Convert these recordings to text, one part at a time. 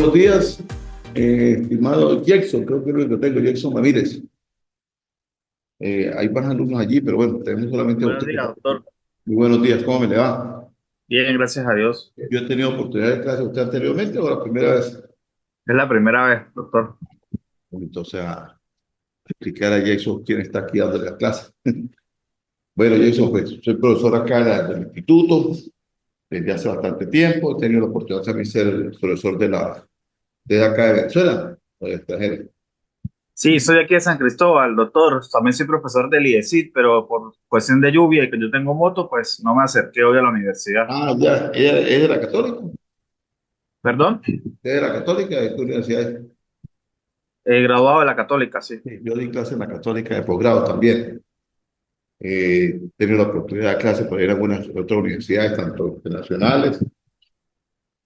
buenos días, estimado Jackson, creo que es lo que tengo, Jackson Ramírez. Hay más alumnos allí, pero bueno, tenemos solamente a Buenos usted. días, doctor. Muy buenos días, ¿cómo me le va? Bien, gracias a Dios. Yo he tenido oportunidad de clase de usted anteriormente o la primera vez. Es la primera vez, doctor. Entonces, a explicar a Jackson quién está aquí dándole la clase. Bueno, Jackson, pues soy profesor acá del instituto desde hace bastante tiempo. He tenido la oportunidad también de ser el profesor de acá de Venezuela, o de extranjero. Sí, soy aquí de San Cristóbal, doctor. También soy profesor del IESIT, pero por cuestión de lluvia y que yo tengo moto, pues no me acerqué hoy a la universidad. Ah, ya, ella es de la Católica. ¿Perdón? ¿Es de la Católica? ¿De qué universidad es? Graduado de la Católica, sí. Sí, yo di clase en la Católica de posgrado también. He tenido la oportunidad de clase por ir a algunas otras universidades, tanto internacionales.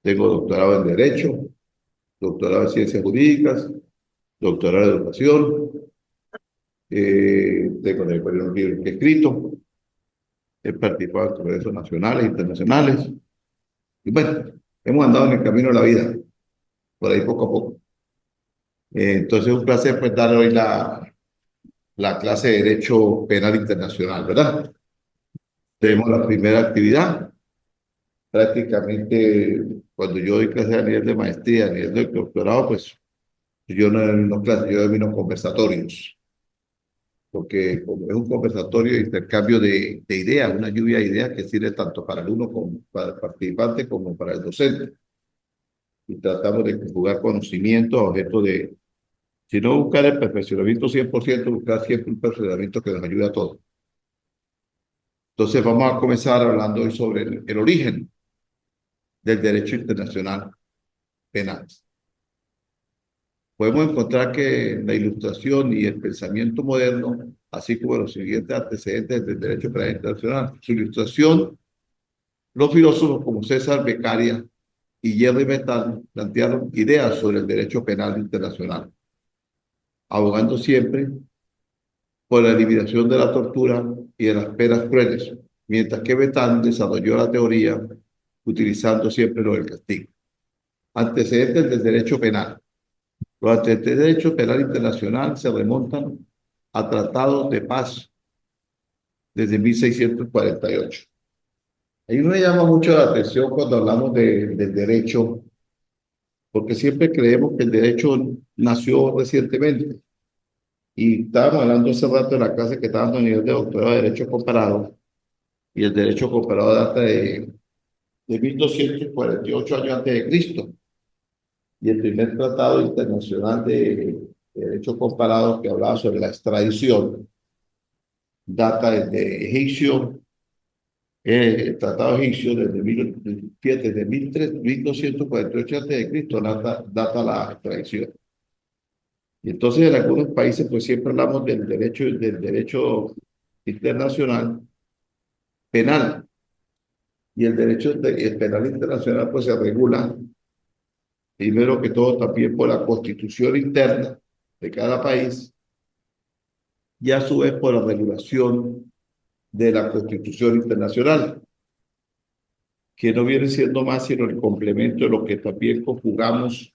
Tengo doctorado en Derecho, doctorado en Ciencias Jurídicas, doctorado en Educación. Tengo también un libro que he escrito. He participado en congresos nacionales e internacionales. Y bueno, hemos andado en el camino de la vida, por ahí poco a poco. Entonces, es un placer pues dar hoy la clase de Derecho Penal Internacional, ¿verdad? Sí. Tenemos la primera actividad. Prácticamente cuando yo doy clases a nivel de maestría, a nivel de doctorado, pues yo no doy unos clases, yo doy unos conversatorios, porque como es un conversatorio de intercambio de ideas, una lluvia de ideas que sirve tanto para el uno como para el participante como para el docente. Y tratamos de jugar conocimiento a objeto de, si no buscar el perfeccionamiento 100%, buscar siempre un perfeccionamiento que nos ayude a todos. Entonces vamos a comenzar hablando hoy sobre el origen del derecho internacional penal. Podemos encontrar que la ilustración y el pensamiento moderno, así como los siguientes antecedentes del derecho penal internacional, su ilustración, los filósofos como César Beccaria y Jerry Bentham plantearon ideas sobre el derecho penal internacional, abogando siempre por la eliminación de la tortura y de las penas crueles, mientras que Bentham desarrolló la teoría utilizando siempre lo del castigo. Antecedentes del derecho penal. Los antecedentes del derecho penal internacional se remontan a tratados de paz desde 1648. Ahí me llama mucho la atención cuando hablamos del derecho, porque siempre creemos que el derecho nació recientemente. Y estábamos hablando hace rato de la clase que está dando a nivel de doctorado de Derecho Comparado, y el Derecho Comparado data de 1248 años antes de Cristo. Y el primer tratado internacional de Derecho Comparado que hablaba sobre la extradición data desde egipcio, el tratado egipcio desde 1248 a.C., data la tradición. Y entonces en algunos países pues siempre hablamos del derecho internacional penal, y el penal internacional pues se regula primero que todo también por la constitución interna de cada país y a su vez por la regulación de la constitución internacional, que no viene siendo más sino el complemento de lo que también conjugamos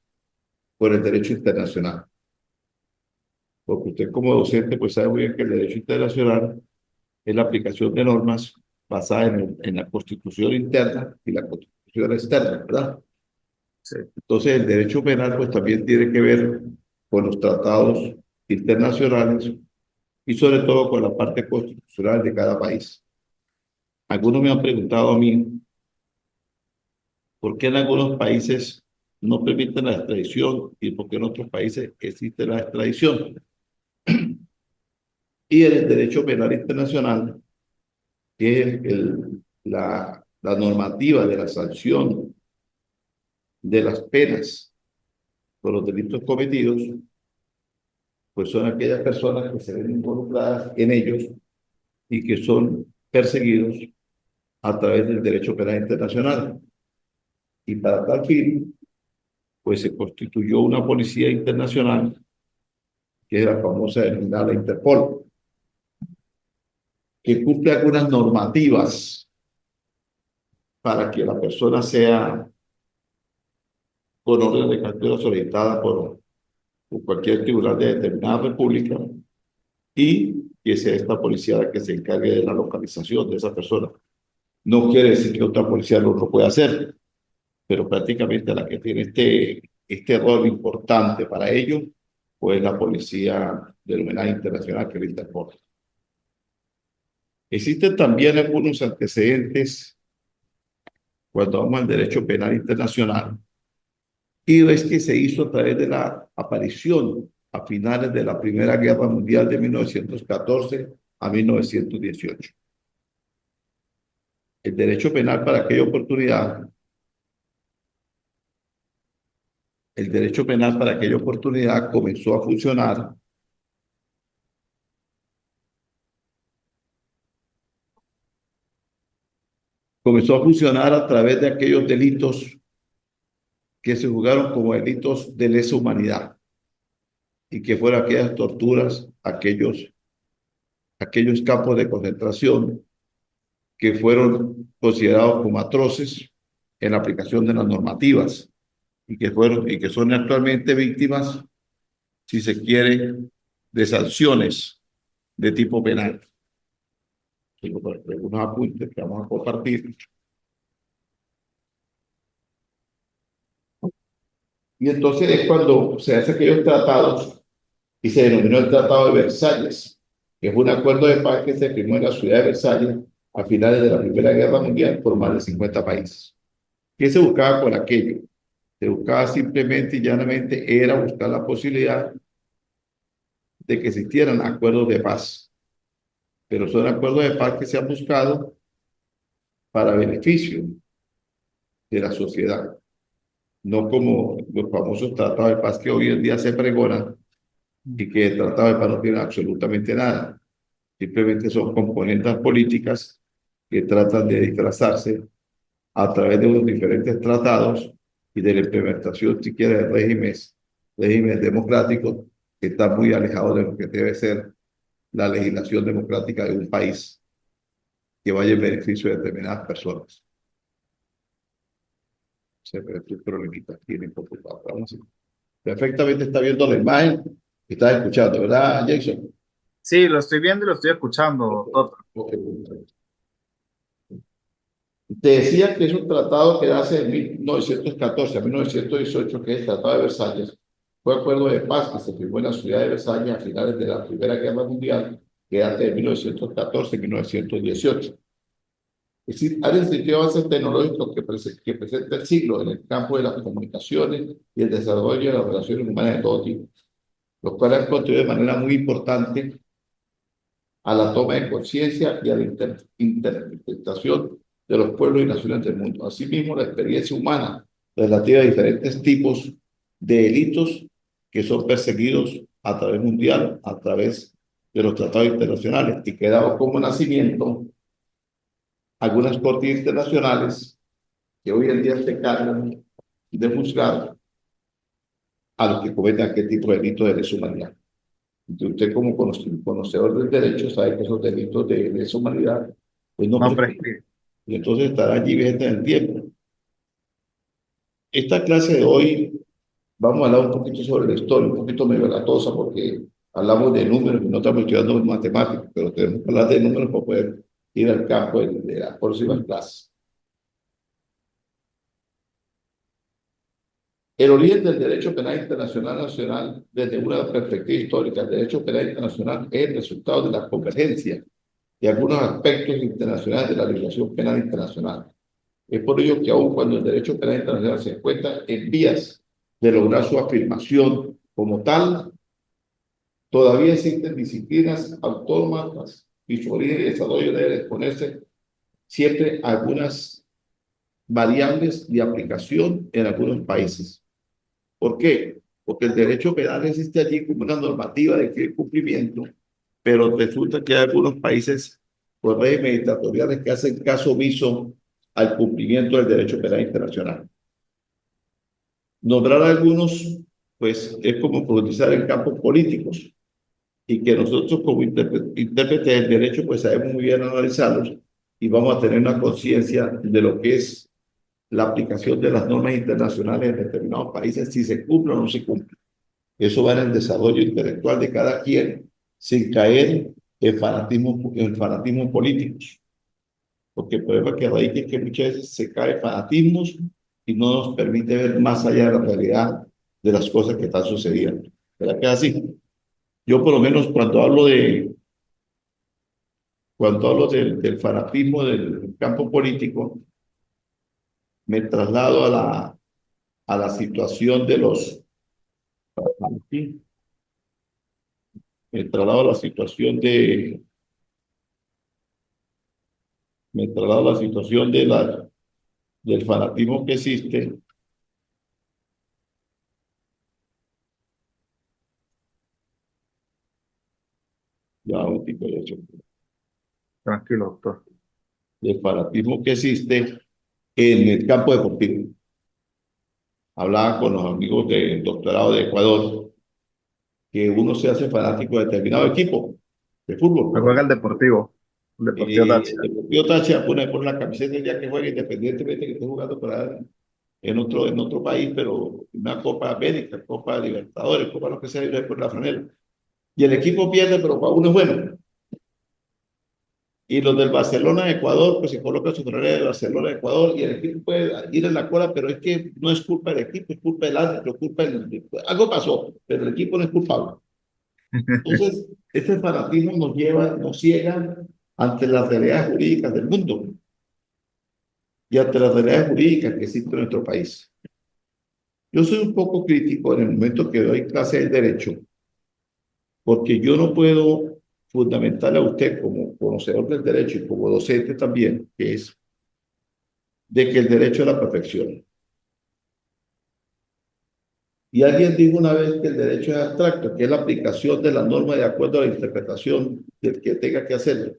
con el derecho internacional. Porque usted como docente pues sabe muy bien que el derecho internacional es la aplicación de normas basadas en la constitución interna y la constitución externa, ¿verdad? Sí. Entonces el derecho penal pues también tiene que ver con los tratados internacionales y sobre todo con la parte constitucional de cada país. Algunos me han preguntado a mí por qué en algunos países no permiten la extradición y por qué en otros países existe la extradición. Y en el derecho penal internacional, que es la normativa de la sanción de las penas por los delitos cometidos, pues son aquellas personas que se ven involucradas en ellos y que son perseguidos a través del derecho penal internacional. Y para tal fin, pues se constituyó una policía internacional, que es la famosa denominada Interpol, que cumple algunas normativas para que la persona sea con orden de captura solicitada por cualquier tribunal de determinada república y que sea esta policía la que se encargue de la localización de esa persona. No quiere decir que otra policía no lo pueda hacer, pero prácticamente la que tiene este rol importante para ello, pues la policía del homenaje internacional, que es la Interpol. Existen también algunos antecedentes cuando vamos al derecho penal internacional, y es que se hizo a través de la aparición a finales de la Primera Guerra Mundial de 1914 a 1918. El derecho penal para aquella oportunidad, el derecho penal para aquella oportunidad comenzó a funcionar a través de aquellos delitos que se juzgaron como delitos de lesa humanidad y que fueron aquellas torturas, aquellos campos de concentración que fueron considerados como atroces en la aplicación de las normativas y que son actualmente víctimas, si se quiere, de sanciones de tipo penal. Tengo por aquí algunos apuntes que vamos a compartir. Y entonces es cuando se hacen aquellos tratados y se denominó el Tratado de Versalles, que es un acuerdo de paz que se firmó en la ciudad de Versalles a finales de la Primera Guerra Mundial por más de 50 países. ¿Qué se buscaba con aquello? Se buscaba simplemente y llanamente era buscar la posibilidad de que existieran acuerdos de paz, pero son acuerdos de paz que se han buscado para beneficio de la sociedad, no como los famosos tratados de paz que hoy en día se pregonan y que el tratado de paz no tiene absolutamente nada. Simplemente son componentes políticas que tratan de disfrazarse a través de los diferentes tratados y de la implementación, si quiere, de regímenes democráticos que están muy alejados de lo que debe ser la legislación democrática de un país que vaya en beneficio de determinadas personas. Se ve tu problemita aquí en el computador. Vamos a ver. Perfectamente está viendo la imagen y está escuchando, ¿verdad, Jason? Sí, lo estoy viendo y lo estoy escuchando, Ok, Toto. ok. Te decía que es un tratado que hace de 1914 a 1918, que es el Tratado de Versalles. Fue acuerdo de paz que se firmó en la ciudad de Versalles a finales de la Primera Guerra Mundial, que data de 1914 y 1918. Es decir, ha existido avances tecnológicos que presenta el siglo en el campo de las comunicaciones y el desarrollo de las relaciones humanas de todo tipo, los cuales han contribuido de manera muy importante a la toma de conciencia y a la interpretación de los pueblos y naciones del mundo. Asimismo, la experiencia humana relativa a diferentes tipos de delitos que son perseguidos a través mundial, a través de los tratados internacionales, y que dado como nacimiento algunas cortes internacionales que hoy en día se encargan de juzgar a los que cometen aquel tipo de delitos de lesa humanidad. Usted como conocedor del derecho sabe que esos delitos de lesa humanidad pues no No prescriben prescribe. y entonces estará allí vigente en el tiempo. Esta clase de hoy vamos a hablar un poquito sobre la historia, un poquito medio latosa porque hablamos de números y no estamos estudiando matemáticas, pero tenemos que hablar de números para poder ir al campo de las próximas clases. El origen del derecho penal internacional nacional desde una perspectiva histórica, el derecho penal internacional es el resultado de la convergencia de algunos aspectos internacionales de la legislación penal internacional. Es por ello que aun cuando el derecho penal internacional se encuentra en vías de lograr su afirmación como tal, todavía existen disciplinas autónomas y su origen y desarrollo debe exponerse siempre a algunas variables de aplicación en algunos países. ¿Por qué? Porque el derecho penal existe allí como una normativa de cumplimiento, pero resulta que hay algunos países con regímenes dictatoriales que hacen caso omiso al cumplimiento del derecho penal internacional. Nombrar algunos, pues, es como profundizar en campos políticos y que nosotros como intérpretes del derecho, pues sabemos muy bien analizarlos y vamos a tener una conciencia de lo que es la aplicación de las normas internacionales en determinados países, si se cumple o no se cumple. Eso va en el desarrollo intelectual de cada quien, sin caer en fanatismos políticos. Porque el problema que radica es que muchas veces se cae en fanatismos y no nos permite ver más allá de la realidad de las cosas que están sucediendo. ¿Verdad que es así? Yo por lo menos cuando hablo del fanatismo del campo político, me traslado a la situación de me traslado a la situación me traslado a la situación del fanatismo que existe. Ya un tipo de hecho, Tranquilo, doctor. del fanatismo que existe en el campo deportivo. Hablaba con los amigos del doctorado de Ecuador que uno se hace fanático de determinado equipo de Me fútbol. juega el Deportivo Táchira. El Deportivo Táchira pone la camiseta el día que juega, independientemente que esté jugando para en otro país, pero una Copa América, Copa Libertadores, Copa lo que sea, y después la franela. Y el equipo pierde, pero para uno es bueno. Y los del Barcelona de Ecuador, pues se coloca su franela de Barcelona de Ecuador y el equipo puede ir en la cola, pero es que no es culpa del equipo, es culpa del árbitro, es culpa del... Algo pasó, pero el equipo no es culpable. Entonces, este fanatismo nos lleva, nos ciega ante las realidades jurídicas del mundo y ante las realidades jurídicas que existen en nuestro país. Yo soy un poco crítico en el momento que doy clase de derecho, porque yo no puedo fundamentarle a usted como conocedor del derecho y como docente también, que es de que el derecho es la perfección. Y alguien dijo una vez que el derecho es abstracto, que es la aplicación de la norma de acuerdo a la interpretación del que tenga que hacerlo.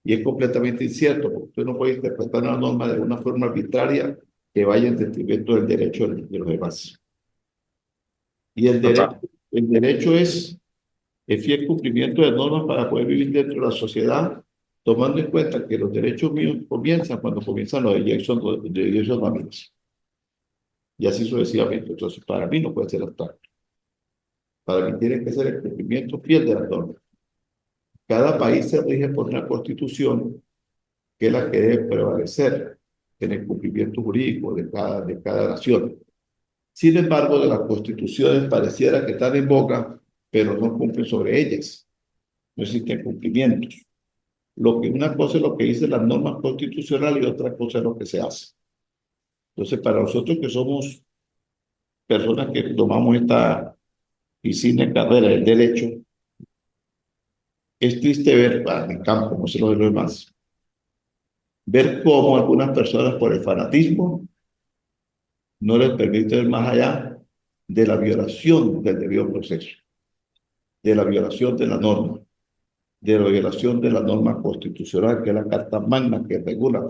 Y es completamente incierto, porque usted no puede interpretar una norma de una forma arbitraria que vaya en detrimento del derecho de los demás. Y Total. el derecho es el fiel cumplimiento de normas para poder vivir dentro de la sociedad, tomando en cuenta que los derechos míos comienzan cuando comienzan los de Jason Ramírez. Y así sucesivamente. Entonces, para mí no puede ser abstracto. Para mí tiene que ser el cumplimiento fiel de las normas. Cada país se rige por una constitución que es la que debe prevalecer en el cumplimiento jurídico de cada nación. Sin embargo, de las constituciones pareciera que están en boca, pero no cumplen sobre ellas. No existen cumplimientos. Una cosa es lo que dicen las normas constitucionales y otra cosa es lo que se hace. Entonces, para nosotros que somos personas que tomamos esta piscina en carrera del derecho, es triste ver, en el campo, no sé lo de los demás, ver cómo algunas personas por el fanatismo no les permite ver más allá de la violación del debido proceso, de la violación de la norma, de la violación de la norma constitucional, que es la Carta Magna que regula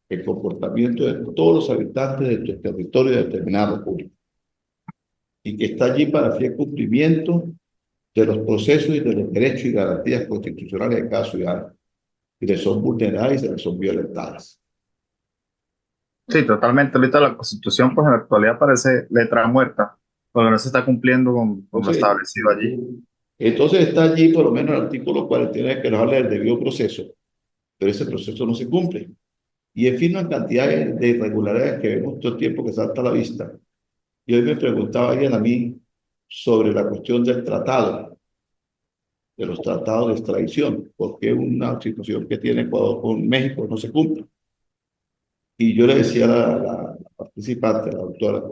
el comportamiento de todos los habitantes de tu territorio de determinada república y que está allí para fiel cumplimiento de los procesos y de los derechos y garantías constitucionales de cada ciudadano y les son vulneradas y se les son violentadas. Sí, totalmente. Ahorita la Constitución, pues en la actualidad parece letra muerta, porque no se está cumpliendo con lo Entonces, establecido allí. entonces está allí por lo menos el artículo 49 que nos habla del debido proceso, pero ese proceso no se cumple. Y en fin, una cantidad de irregularidades que vemos todo el tiempo que salta a la vista. Y hoy me preguntaba alguien a mí sobre la cuestión del tratado, de los tratados de extradición, porque una situación que tiene Ecuador con México no se cumple. Y yo le decía a la participante, a la doctora,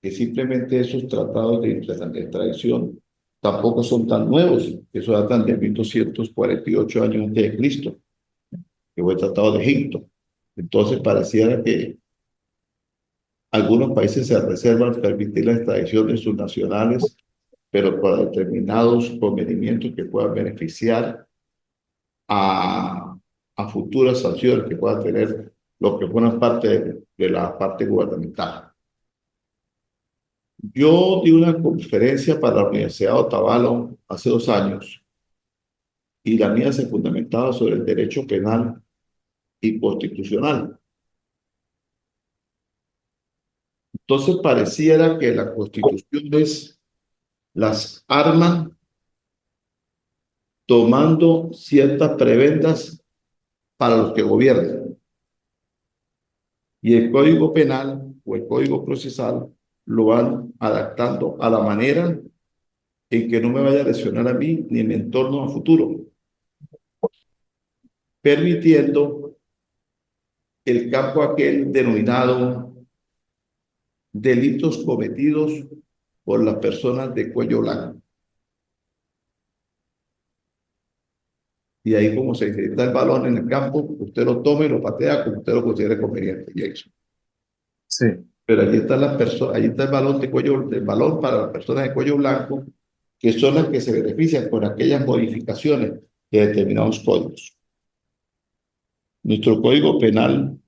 que simplemente esos tratados de extradición tampoco son tan nuevos, que eso datan de 1248 años antes de Cristo, que fue el Tratado de Egipto. Entonces pareciera que algunos países se reservan permitir la extradición de sus nacionales, pero para determinados convenimientos que puedan beneficiar a, a futuras sanciones que puedan tener lo que forman parte de la parte gubernamental. Yo di una conferencia para la Universidad de Otavalo hace 2 años y la mía se fundamentaba sobre el derecho penal y constitucional. Entonces pareciera que las constituciones las arman tomando ciertas prebendas para los que gobiernan. Y el Código Penal o el Código Procesal lo van adaptando a la manera en que no me vaya a lesionar a mí ni a mi entorno a futuro, permitiendo el campo aquel denominado delitos cometidos por las personas de cuello blanco. Y ahí como se inserta el balón en el campo, usted lo tome y lo patea como usted lo considere conveniente. Y eso. Sí, Pero allí está la persona, allí está el balón de cuello, el balón para las personas de cuello blanco, que son las que se benefician con aquellas modificaciones de determinados códigos. Nuestro código penal,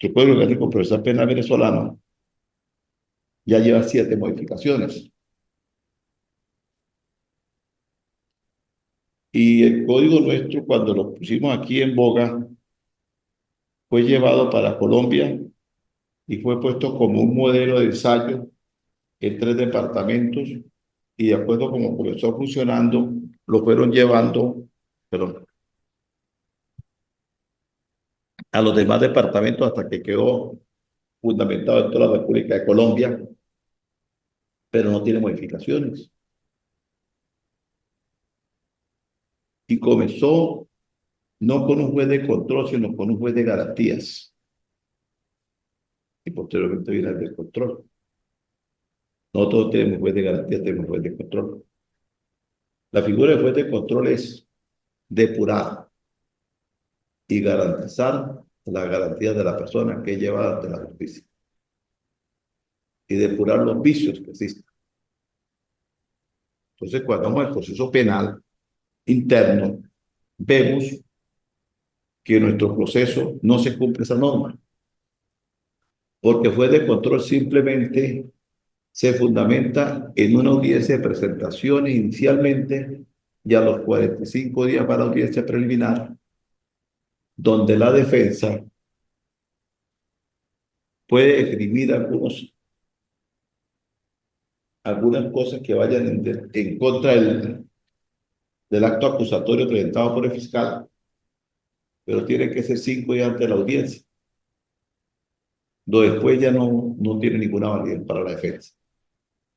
nuestro código orgánico procesal penal venezolano, ya lleva 7 modificaciones. Y el código nuestro, cuando lo pusimos aquí en boga, fue llevado para Colombia y fue puesto como un modelo de ensayo en 3 departamentos y de acuerdo a cómo comenzó funcionando, lo fueron llevando, perdón, a los demás departamentos hasta que quedó fundamentado en toda la República de Colombia, pero no tiene modificaciones. Y comenzó no con un juez de control, sino con un juez de garantías. Y posteriormente viene el de control. Nosotros tenemos juez de garantías, tenemos juez de control. La figura de juez de control es depurar y garantizar la garantía de la persona que es llevada ante la justicia y depurar los vicios que existen. Entonces, cuando vamos al proceso penal interno, vemos que en nuestro proceso no se cumple esa norma, porque juez de control simplemente se fundamenta en una audiencia de presentaciones inicialmente y a los 45 días para la audiencia preliminar, donde la defensa puede esgrimir algunas cosas que vayan en contra del acto acusatorio presentado por el fiscal, pero tiene que ser 5 días antes de la audiencia. Lo después ya no tiene ninguna validez para la defensa,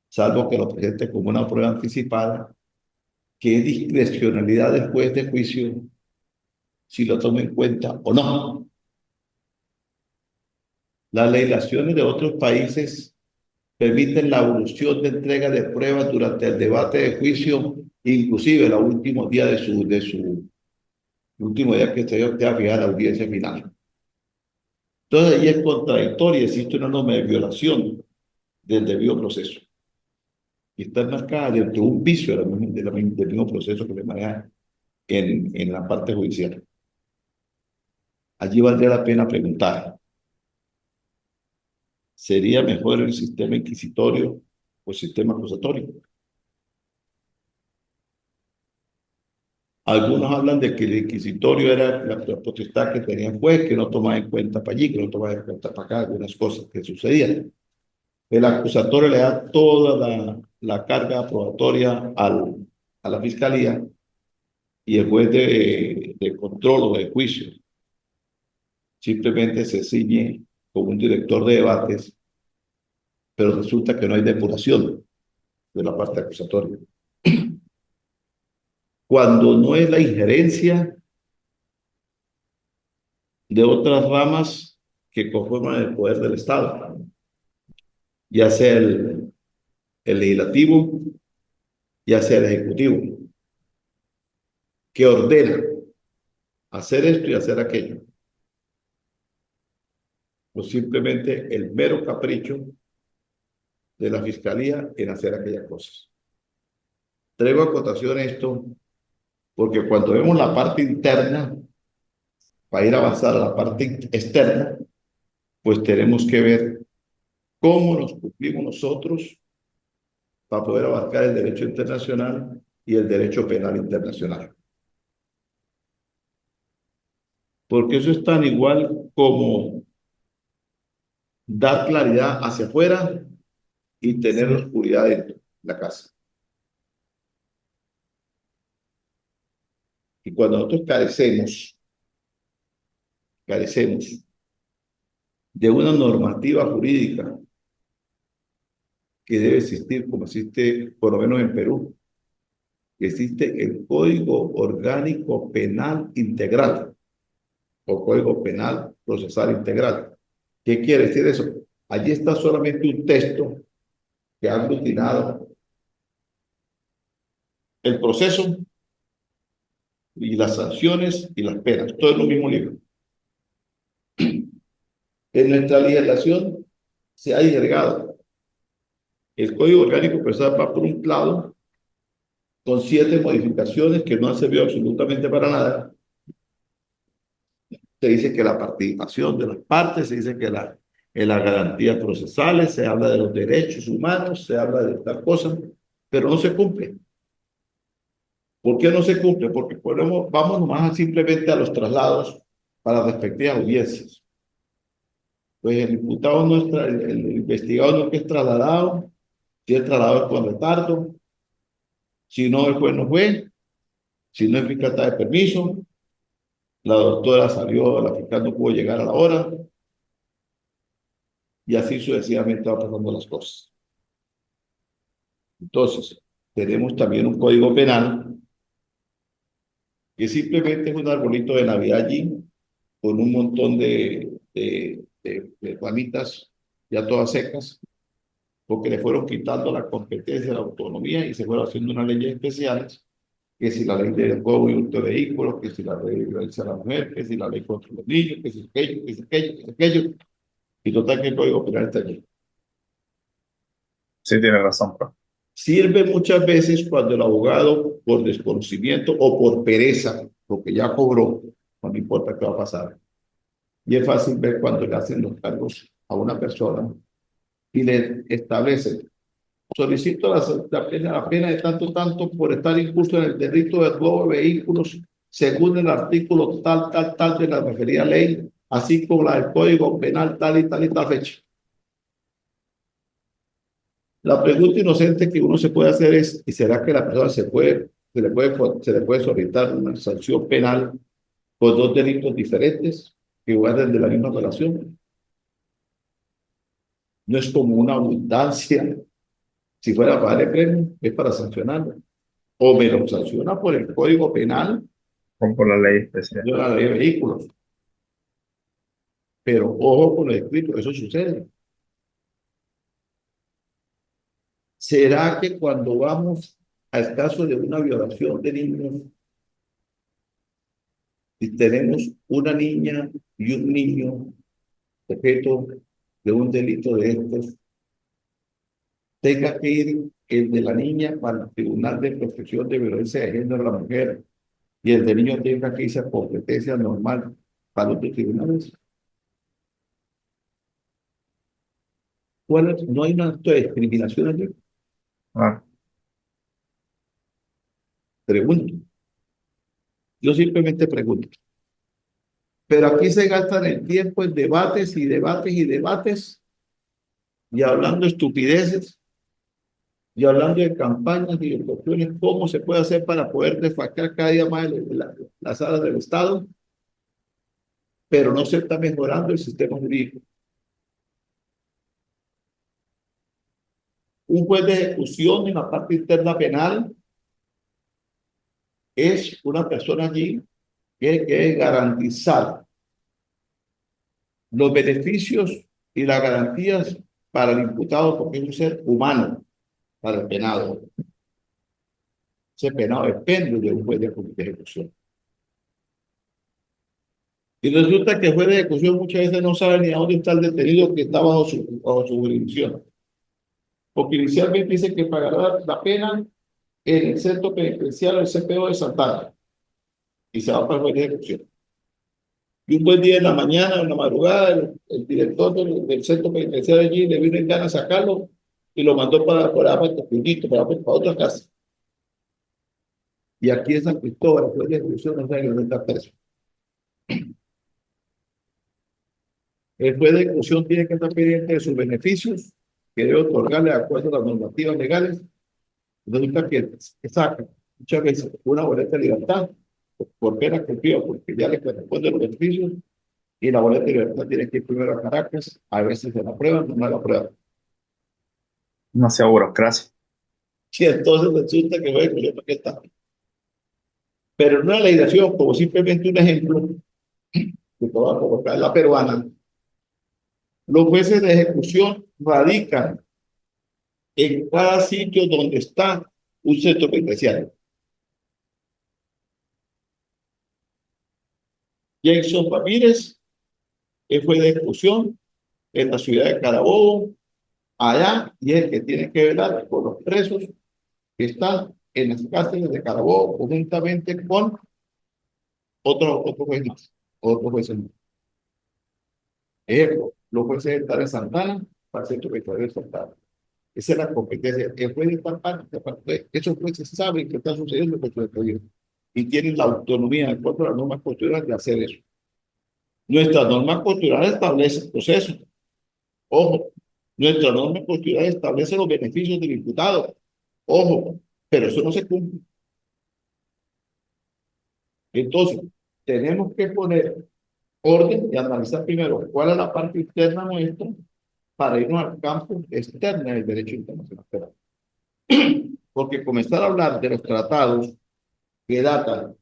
salvo que lo presente como una prueba anticipada, que es discrecionalidad del juez de juicio si lo toma en cuenta o no. Las legislaciones de otros países permiten la evolución de entrega de pruebas durante el debate de juicio, inclusive el último día el último día que se va a fijar la audiencia final. Entonces, ahí es contradictorio, existe una norma de violación del debido proceso. Y está enmarcada dentro de un vicio del mismo proceso que se maneja en la parte judicial. Allí valdría la pena preguntar, ¿sería mejor el sistema inquisitorio o el sistema acusatorio? Algunos hablan de que el inquisitorio era la potestad que tenía el juez, que no tomaba en cuenta para allí, que no tomaba en cuenta para acá, algunas cosas que sucedían. El acusatorio le da toda la carga probatoria a la fiscalía y el juez de control o de juicio simplemente se ciñe como un director de debates, pero resulta que no hay depuración de la parte acusatoria. Cuando no es la injerencia de otras ramas que conforman el poder del Estado, ya sea el legislativo, ya sea el ejecutivo, que ordena hacer esto y hacer aquello, o simplemente el mero capricho de la fiscalía en hacer aquellas cosas. Traigo a cotación esto porque cuando vemos la parte interna, para ir a avanzar a la parte externa, pues tenemos que ver cómo nos cumplimos nosotros para poder abarcar el derecho internacional y el derecho penal internacional. Porque eso es tan igual como dar claridad hacia afuera y tener oscuridad dentro de la casa. Y cuando nosotros carecemos de una normativa jurídica que debe existir, como existe por lo menos en Perú, que existe el Código Orgánico Penal Integral o Código Penal Procesal Integral. ¿Qué quiere decir eso? Allí está solamente un texto que ha aglutinado el proceso y las sanciones y las penas, todo en un mismo libro. En nuestra legislación se ha disgregado. El Código Orgánico Procesal va por un lado con 7 modificaciones que no han servido absolutamente para nada. Se dice que la participación de las partes, se dice que en las garantías procesales, se habla de los derechos humanos, se habla de estas cosas, pero no se cumple. ¿Por qué no se cumple? Porque vamos nomás simplemente a los traslados para las respectivas audiencias. Pues el imputado no es, el investigado no es trasladado, si es trasladado es con retardo, si no el juez no fue, si no es fiscal está de permiso, la doctora salió, la fiscal no pudo llegar a la hora, y así sucesivamente van pasando las cosas. Entonces, tenemos también un código penal que simplemente es un arbolito de Navidad allí, con un montón de ramitas ya todas secas, porque le fueron quitando la competencia, la autonomía y se fueron haciendo unas leyes especiales, que si la ley de juego y hurto de vehículos, que si la ley de violencia a la mujer, que si la ley contra los niños, que si aquello, que si aquello, que si aquello, y total que el código penal está allí. Sí, tiene razón, profe. Sirve muchas veces cuando el abogado, por desconocimiento o por pereza, porque ya cobró, no me importa qué va a pasar. Y es fácil ver cuando le hacen los cargos a una persona y le establecen, solicito la pena de tanto por estar incurso en el delito de robo de vehículos según el artículo tal de la referida ley, así como la del Código Penal tal y tal fecha. La pregunta inocente que uno se puede hacer es, ¿y será que la persona se le puede solicitar una sanción penal por 2 delitos diferentes que guarden de la misma relación? No es como una abundancia. Si fuera para darle premio, es para sancionarlo. O me lo sanciona por el Código Penal, Como por la ley especial. de la ley de vehículos. Pero ojo con lo escrito, eso sucede. ¿Será que cuando vamos al caso de una violación de niños y tenemos una niña y un niño objeto de un delito de estos, tenga que ir el de la niña para el Tribunal de Protección de Violencia de Género de la Mujer y el del niño tenga que irse a competencia normal para los tribunales? ¿No hay un acto de discriminación allí? Ah, Pregunto. Yo simplemente pregunto. Pero aquí se gastan el tiempo en debates y debates y debates y hablando estupideces y hablando de campañas y de cuestiones, cómo se puede hacer para poder desfalcar cada día más las salas del Estado, pero no se está mejorando el sistema jurídico. Un juez de ejecución en la parte interna penal es una persona allí que debe garantizar los beneficios y las garantías para el imputado porque es un ser humano, para el penado. Ese penado depende de un juez de ejecución. Y resulta que el juez de ejecución muchas veces no sabe ni a dónde está el detenido que está bajo su jurisdicción. Porque inicialmente dice que pagará la pena en el centro penitenciario del CPO de Santana y se va para el juez de ejecución. Y un buen día en la mañana, en la madrugada, el director del centro penitenciario allí le vino en ganas a sacarlo y lo mandó para Topindito, para otra casa. Y aquí en San Cristóbal, el juez de ejecución no sabe dónde está preso. El juez de ejecución tiene que estar pendiente de sus beneficios que debe otorgarle de acuerdo a las normativas legales. Resulta que saca muchas veces una boleta de libertad por pena cumplida, porque ya le corresponden los beneficios, y la boleta de libertad tiene que ir primero a Caracas, a veces se la aprueban, no la aprueban. Demasiada burocracia. Y entonces resulta que, bueno, yo para qué está. Pero en una legislación, como simplemente un ejemplo, que te voy a colocar la peruana, los jueces de ejecución radican en cada sitio donde está un centro penitenciario. Jason Ramírez, que fue de ejecución en la ciudad de Carabobo, allá, y es el que tiene que velar por los presos que están en las cárceles de Carabobo, conjuntamente con otros jueces. Otros jueces. Ejemplo, los jueces están en Santana, para el centro penitenciario de Santana. Esa es la competencia. El juez de esta parte, esos jueces saben que está sucediendo con su expediente y tienen la autonomía de acuerdo a las normas constitucionales de hacer eso. Nuestras normas constitucionales establecen procesos. Ojo, nuestra norma constitucional establece los beneficios del imputado. Ojo, pero eso no se cumple. Entonces, tenemos que poner orden y analizar primero cuál es la parte interna nuestra para irnos al campo externo del derecho internacional. Porque comenzar a hablar de los tratados que datan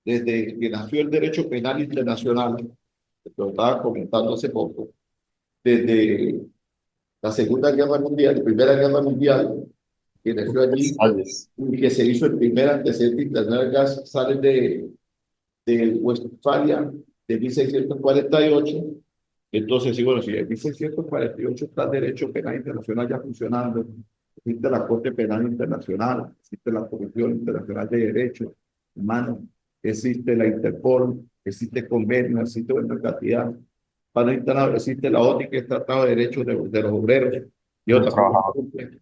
desde que nació el derecho penal internacional, que lo estaba comentando hace poco, desde la Segunda Guerra Mundial, la Primera Guerra Mundial, que nació allí Detalles. y que se hizo el primer antecedente internacional gas, sale de Westfalia de 1648. Entonces, sí, bueno, si en 1648 está el derecho penal internacional ya funcionando, existe la Corte Penal Internacional, existe la Comisión Internacional de Derechos Humanos, existe la Interpol, existe convenio, existe una cantidad. Para internacional existe la OTI, que es Tratado de Derechos de los Obreros, y Los otra cosa. trabajadores.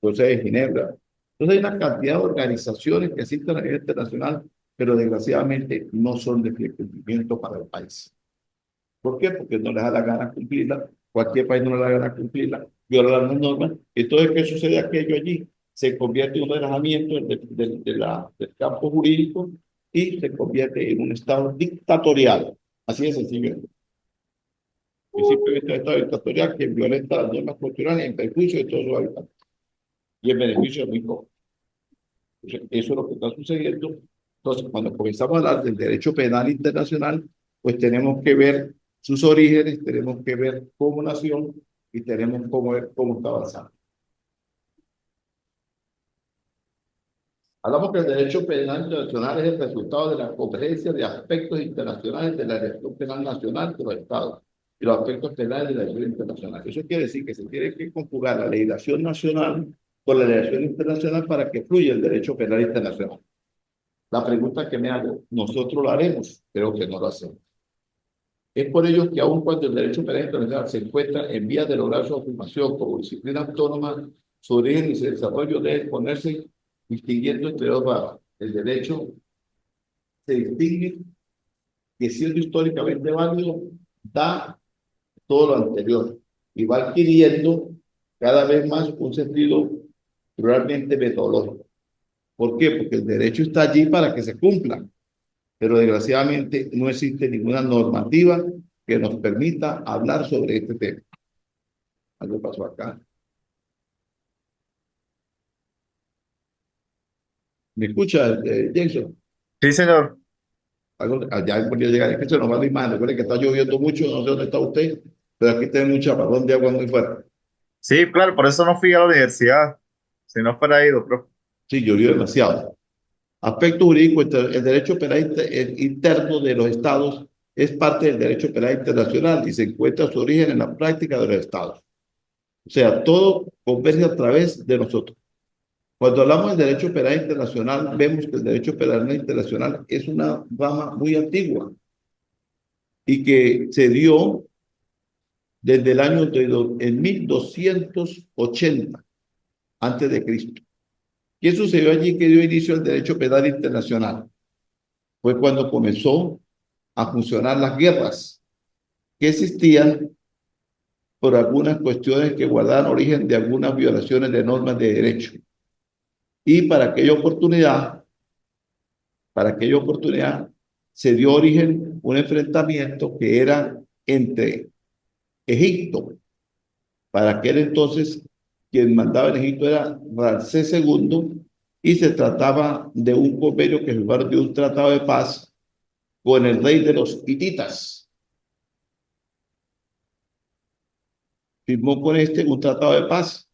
Entonces, en Ginebra. Entonces, hay una cantidad de organizaciones que existen a nivel internacional, pero desgraciadamente no son de cumplimiento para el país. ¿Por qué? Porque no les da la gana cumplirla, cualquier país no le da la gana cumplirla, violar las normas. Entonces, ¿qué sucede aquello allí? Se convierte en un relajamiento del campo jurídico y se convierte en un estado dictatorial. Así de sencillo. Es simplemente un estado dictatorial que violenta las normas culturales en perjuicio de todos los habitantes y en beneficio de muy pocos. Eso es lo que está sucediendo. Entonces, cuando comenzamos a hablar del derecho penal internacional, pues tenemos que ver sus orígenes, tenemos que ver cómo nació y tenemos que ver cómo está avanzando. Hablamos que el derecho penal internacional es el resultado de la convergencia de aspectos internacionales de la legislación penal nacional de los estados y los aspectos penales de la legislación internacional. Eso quiere decir que se tiene que conjugar la legislación nacional con la legislación internacional para que fluya el derecho penal internacional. La pregunta que me hago, ¿nosotros lo haremos? Creo que no lo hacemos. Es por ello que aun cuando el derecho penal internacional se encuentra en vías de lograr su afirmación como disciplina autónoma, su origen y su desarrollo debe ponerse distinguiendo entre dos ramas. El derecho se distingue que siendo históricamente válido, da todo lo anterior y va adquiriendo cada vez más un sentido realmente metodológico. ¿Por qué? Porque el derecho está allí para que se cumpla, pero desgraciadamente no existe ninguna normativa que nos permita hablar sobre este tema. Algo pasó acá. ¿Me escucha, Jason? Sí, señor. Algo, allá volvió a llegar, es que se nos va la imagen. Recuerde que está lloviendo mucho, no sé dónde está usted, pero aquí tenemos un chaparrón de agua muy fuerte. Sí, claro, por eso no fui a la universidad. Si no fuera ido, profe. Sí, llovió demasiado. Aspecto jurídico, el derecho penal interno de los estados es parte del derecho penal internacional y se encuentra su origen en la práctica de los estados. O sea, todo converge a través de nosotros. Cuando hablamos del derecho penal internacional, vemos que el derecho penal internacional es una rama muy antigua y que se dio desde el año en 1280 antes de Cristo. ¿Qué sucedió allí que dio inicio al derecho penal internacional? Fue cuando comenzó a funcionar las guerras que existían por algunas cuestiones que guardaban origen de algunas violaciones de normas de derecho. Y para aquella oportunidad se dio origen un enfrentamiento que era entre Egipto. Para aquel entonces, quien mandaba en Egipto era Ramsés II y se trataba de un convenio que firmaron de un tratado de paz con el rey de los hititas. Firmó con este un tratado de paz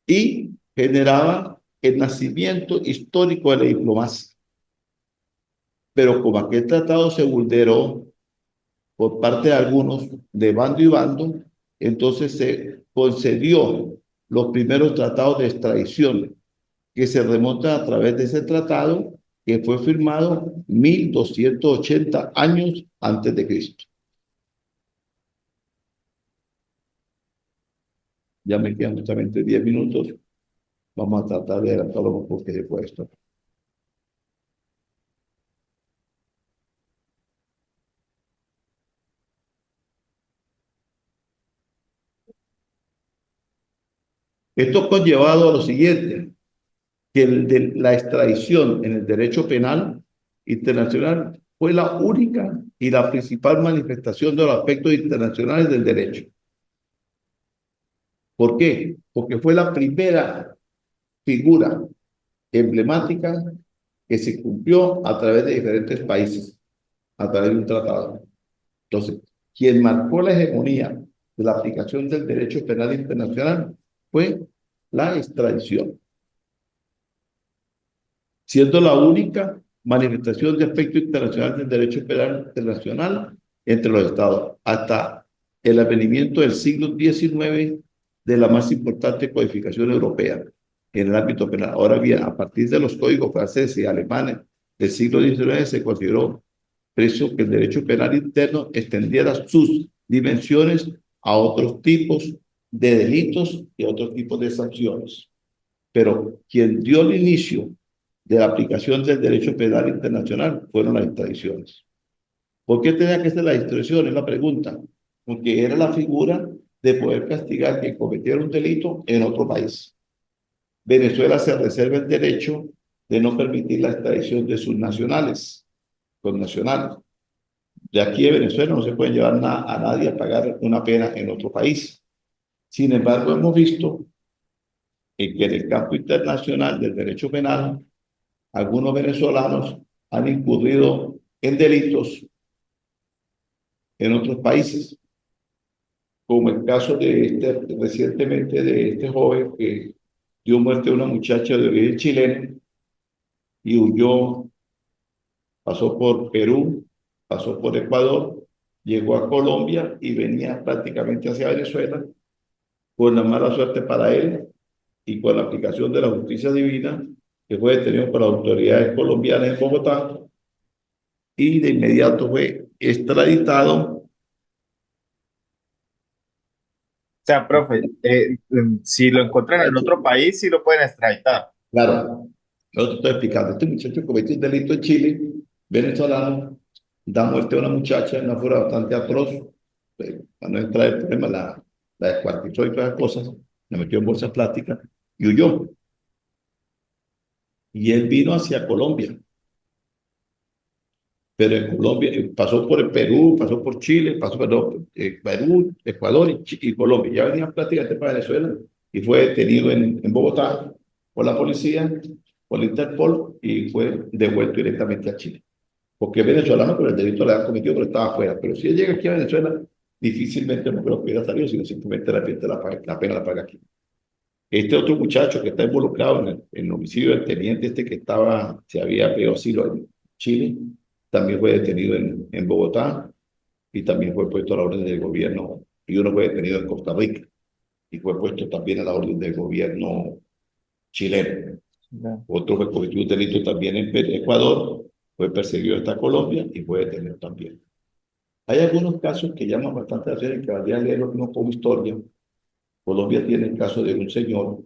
y generaba el nacimiento histórico de la diplomacia. Pero como aquel tratado se vulneró por parte de algunos de bando y bando, entonces se concedió los primeros tratados de extradición que se remontan a través de ese tratado que fue firmado 1280 años antes de Cristo. Ya me quedan justamente 10 minutos. Vamos a tratar de adelantarlo un poco de puesto. Esto conllevado a lo siguiente, que la extradición en el derecho penal internacional fue la única y la principal manifestación de los aspectos internacionales del derecho. ¿Por qué? Porque fue la primera figura emblemática que se cumplió a través de diferentes países, a través de un tratado. Entonces, quien marcó la hegemonía de la aplicación del derecho penal internacional fue la extradición, siendo la única manifestación de aspecto internacional del derecho penal internacional entre los estados, hasta el advenimiento del siglo XIX de la más importante codificación europea en el ámbito penal. Ahora bien, a partir de los códigos franceses y alemanes del siglo XIX se consideró preciso que el derecho penal interno extendiera sus dimensiones a otros tipos de delitos y a otros tipos de sanciones. Pero quien dio el inicio de la aplicación del derecho penal internacional fueron las extradiciones. ¿Por qué tenía que ser la extradición? Es la pregunta. Porque era la figura de poder castigar que cometiera un delito en otro país. Venezuela se reserva el derecho de no permitir la extradición de sus nacionales, con nacionales. De aquí de Venezuela no se puede llevar a nadie a pagar una pena en otro país. Sin embargo, hemos visto que en el campo internacional del derecho penal, algunos venezolanos han incurrido en delitos en otros países, como el caso recientemente de este joven que dio muerte a una muchacha de origen chileno y huyó, pasó por Perú, pasó por Ecuador, llegó a Colombia y venía prácticamente hacia Venezuela, con la mala suerte para él y con la aplicación de la justicia divina, que fue detenido por las autoridades colombianas en Bogotá y de inmediato fue extraditado. O sea, profe, si lo encuentran en otro país, sí lo pueden extraditar. Claro, yo te estoy explicando. Este muchacho cometió un delito en Chile, venezolano, da muerte a una muchacha en una forma bastante atroz. Para no entrar en el problema, la descuartizó y todas las cosas, la metió en bolsas plásticas y huyó. Y él vino hacia Colombia, pero en Colombia pasó por el Perú, pasó por Chile, pasó por Perú, Ecuador y Colombia. Ya venía prácticamente para Venezuela y fue detenido en Bogotá por la policía, por la Interpol y fue devuelto directamente a Chile. Porque es venezolano, pero el delito lo había cometido, pero estaba afuera. Pero si él llega aquí a Venezuela, difícilmente no creo que hubiera salido, sino simplemente la pena la paga aquí. Este otro muchacho que está involucrado en el homicidio del teniente este que se había pedido asilo en Chile, también fue detenido en Bogotá y también fue puesto a la orden del gobierno, y uno fue detenido en Costa Rica y fue puesto también a la orden del gobierno chileno. Ya. Otro fue cometido un delito también en Ecuador, fue perseguido hasta Colombia y fue detenido también. Hay algunos casos que llaman bastante la atención y que valdría leerlo como historia. Colombia tiene el caso de un señor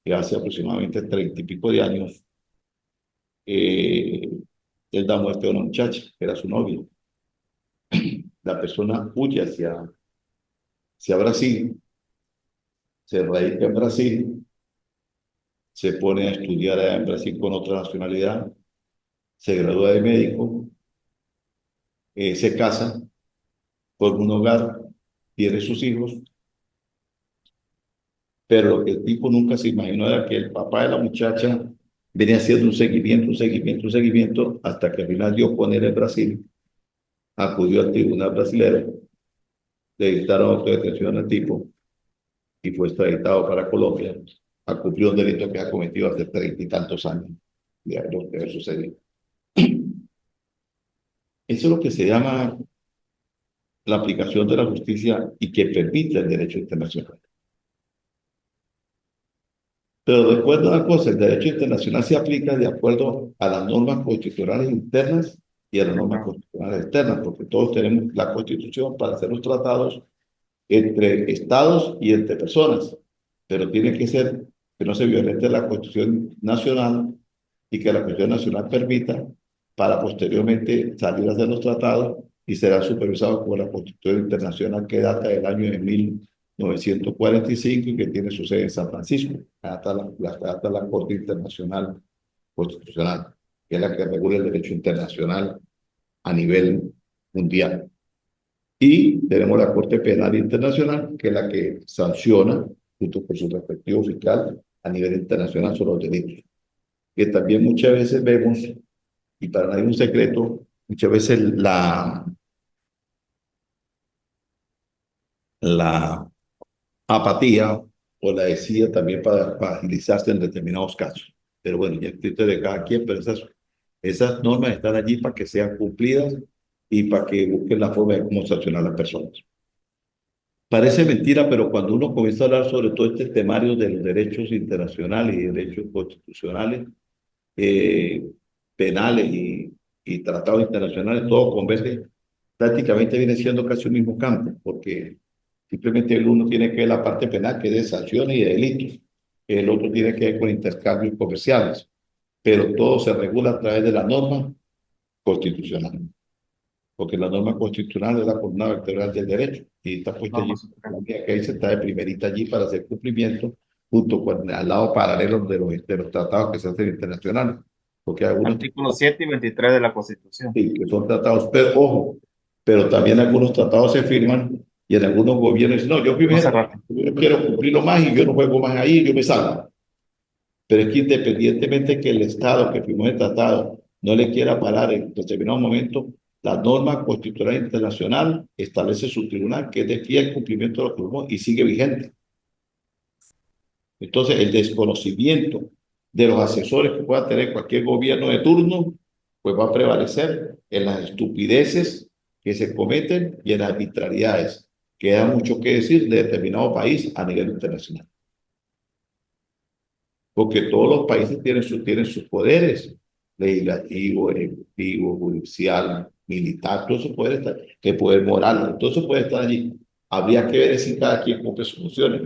que hace aproximadamente 30 y pico de años, eh, él da muerte a una muchacha, que era su novia. la persona huye hacia Brasil, se radica en Brasil, se pone a estudiar allá en Brasil con otra nacionalidad, se gradúa de médico, se casa, forma un hogar, tiene sus hijos, pero lo que el tipo nunca se imaginó era que el papá de la muchacha venía haciendo un seguimiento, hasta que al final dio con él en Brasil, acudió al tribunal brasileño, le dictaron autodetención al tipo y fue extraditado para Colombia a cumplir un delito que ha cometido hace 30 y tantos años de haber sucedido. Eso es lo que se llama la aplicación de la justicia y que permite el derecho internacional. Pero recuerda una cosa, el derecho internacional se aplica de acuerdo a las normas constitucionales internas y a las normas constitucionales externas, porque todos tenemos la Constitución para hacer los tratados entre estados y entre personas, pero tiene que ser que no se violente la Constitución nacional y que la Constitución nacional permita para posteriormente salir a hacer los tratados y será supervisado por la Constitución internacional que data del año de 1945 y que tiene su sede en San Francisco. Data la Corte Internacional Constitucional, que es la que regula el derecho internacional a nivel mundial. Y tenemos la Corte Penal Internacional, que es la que sanciona, junto con su respectivo fiscal, a nivel internacional sobre los delitos. Que también muchas veces vemos, y para nadie es un secreto, muchas veces la apatía o la desidia también para agilizarse en determinados casos. Pero bueno, ya existe de cada quien, pero esas normas están allí para que sean cumplidas y para que busquen la forma de cómo sancionar a las personas. Parece mentira, pero cuando uno comienza a hablar sobre todo este temario de los derechos internacionales y derechos constitucionales, eh, penales y tratados internacionales, todo converge, prácticamente viene siendo casi un mismo campo, porque simplemente el uno tiene que ver la parte penal, que es de sanciones y de delitos, el otro tiene que ver con intercambios comerciales, pero todo se regula a través de la norma constitucional, porque la norma constitucional es la columna vertebral del derecho y está puesta allí, que ahí se está de primerita allí para hacer cumplimiento, junto con al lado paralelo de los tratados que se hacen internacionales, porque hay algunos Artículos 7 y 23 de la Constitución. sí, que son tratados, pero ojo, pero también algunos tratados se firman y en algunos gobiernos dicen, no, yo No primero cerrar. yo quiero cumplirlo más y yo no juego más ahí, yo me salgo. Pero es que independientemente que el Estado que firmó el tratado no le quiera parar en determinado momento, la norma constitucional internacional establece su tribunal que es de fiel cumplimiento de lo que firmó y sigue vigente. Entonces, el desconocimiento de los asesores que pueda tener cualquier gobierno de turno, pues va a prevalecer en las estupideces que se cometen y en las arbitrariedades, que da mucho que decir de determinado país a nivel internacional. Porque todos los países tienen sus poderes, legislativo, ejecutivo, judicial, militar, todo eso puede estar, que poder moral, todo eso puede estar allí. Habría que ver si cada quien cumple sus funciones.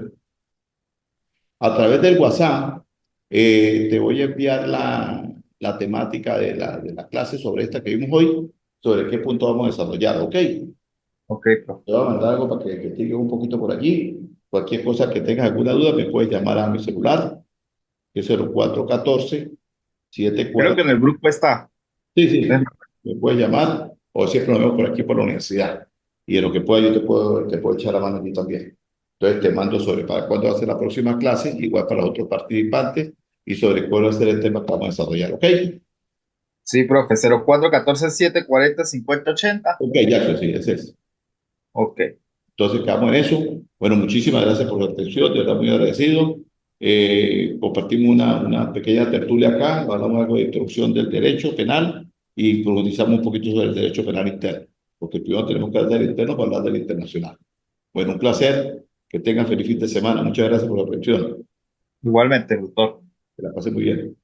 A través del WhatsApp, te voy a enviar la temática de la clase sobre esta que vimos hoy, sobre qué punto vamos a desarrollar, ¿ok? Ok, profe. Te voy a mandar algo para que investigues un poquito por allí. Cualquier cosa que tengas alguna duda, me puedes llamar a mi celular, que es 0414 Creo que 74. en el grupo está. Sí, sí, me puedes llamar o siempre nos vemos por aquí por la universidad. Y en lo que pueda yo te puedo echar la mano a ti también. Entonces te mando sobre para cuándo va a ser la próxima clase, igual para los otros participantes, y sobre cuál va a ser el tema que vamos a desarrollar, ¿ok? Sí, profe. 0414-740-5080. Ok, ya, sí, ese es. Ok. Entonces quedamos en eso. Bueno, muchísimas gracias por su atención, de verdad muy agradecido. Compartimos una pequeña tertulia acá, hablamos algo de introducción del derecho penal y profundizamos un poquito sobre el derecho penal interno, porque primero tenemos que hablar del interno para hablar del internacional. Bueno, un placer, que tengan feliz fin de semana. Muchas gracias por la atención. Igualmente, doctor. Que la pasen muy bien.